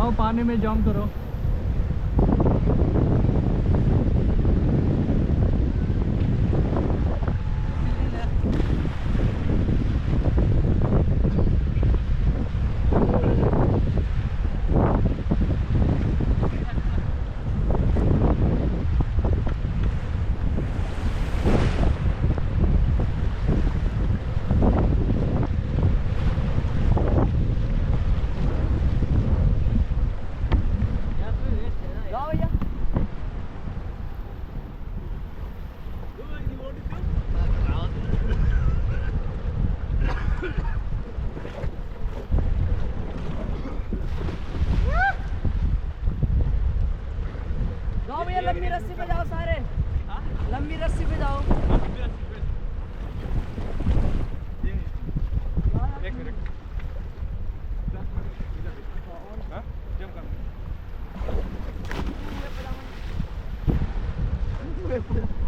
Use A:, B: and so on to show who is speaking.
A: जाओ पानी में जंप करो।
B: जाओ भैया, लंबी रस्सी पे जाओ सारे। लंबी रस्सी पे जाओ।
C: एक मिनट जंप कर।